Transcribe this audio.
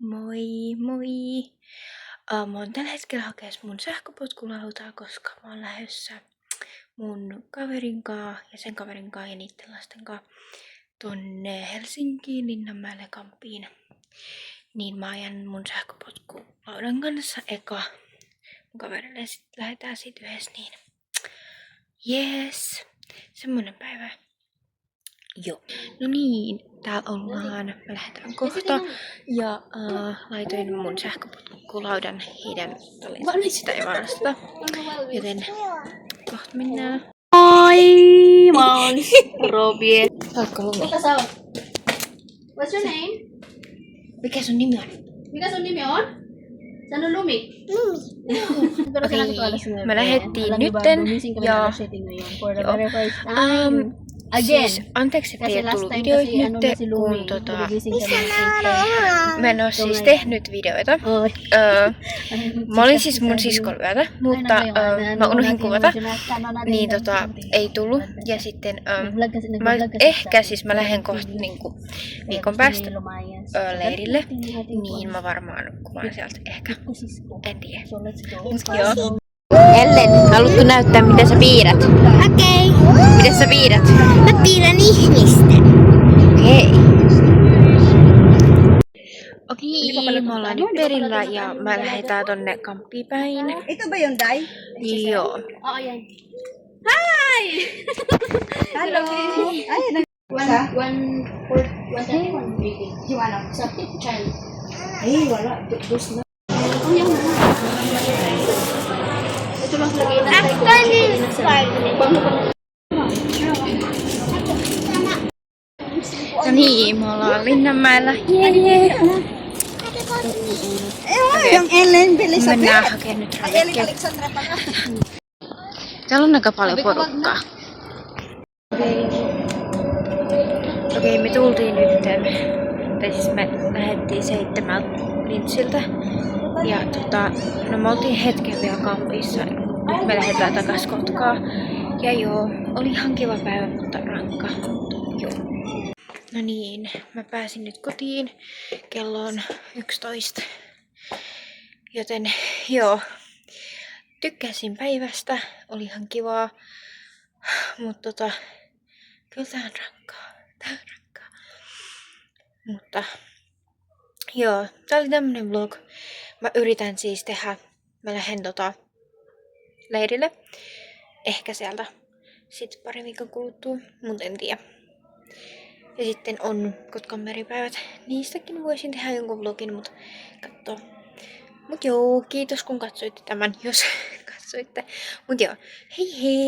Moi moi! Mä oon tällä hetkellä hakees mun sähköpotkulautaa, koska mä oon lähdössä mun kaverin kaa ja sen kaverin kaa ja niitten lasten kaa tonne Helsinkiin Linnanmäelle kampiin. Niin mä ajan mun sähköpotkulaudan kanssa eka. Mun kaverille sit lähetään siitä yhdessä niin. Yes! Semmonen päivä. Joo. No niin, täällä ollaan. Me lähdetään kohta. Ja laitoin mun sähköpotkulaudan heidän talliin. Sitä ei varasteta. Joten kohta mennään. Moi! Mä oon Robi. Saatko lumi? Kuka sä oot? What's your name? Mikä sun nimi on? Mikä sun nimi on? Sano Lumi. Okei, me lähdettiin nytten ja siis, anteeksi, että ei ole tullut videoita nyt, kun mä en oo siis tehnyt videoita. Mä olin siis mun siskon yötä, mutta mä unohdin kuvata, niin ei tullut. Ja sitten mä lähden kohta niinku viikon päästä leirille, niin mä varmaan kuvaan sieltä ehkä, en tiedä. Joo. Ellen, haluatko näyttää mitä sä piirrät? Okei. Mitä sä piirrät? Mä piirrän ihmistä. Okei, me ollaan nyt perillä ja mä lähdetään tonne kamppiin päin. Ito ba yung Day? Joo. Hi! Hello. Ay, No niin, me ollaan Linnanmäellä. yung Ellen bilis sa Mennään hakemaan nyt ravekkeja. Täällä on aika paljon porukkaa. Okei, me tultiin nyt, tai siis me lähdettiin 7 Lintsiltä. Ja no me oltiin hetken vielä kampissa. Nyt me lähdetään takas Kotkaan. Ja joo, oli ihan kiva päivä, mutta rankka. Joo. No niin, mä pääsin nyt kotiin. Kello on 11. Joten joo, tykkäsin päivästä. Oli ihan kivaa. Mutta kyllä tää on rankkaa. Mutta joo, tää oli tämmönen vlog. Mä yritän siis tehdä, mä lähden leirille. Ehkä sieltä sit pari viikon kuluttua, mut en tiedä. Ja sitten on Kotkan meripäivät. Niistäkin voisin tehdä jonkun vlogin, mut kattoo. Mut joo, kiitos kun katsoitte tämän, jos katsoitte. Mut joo, hei hei!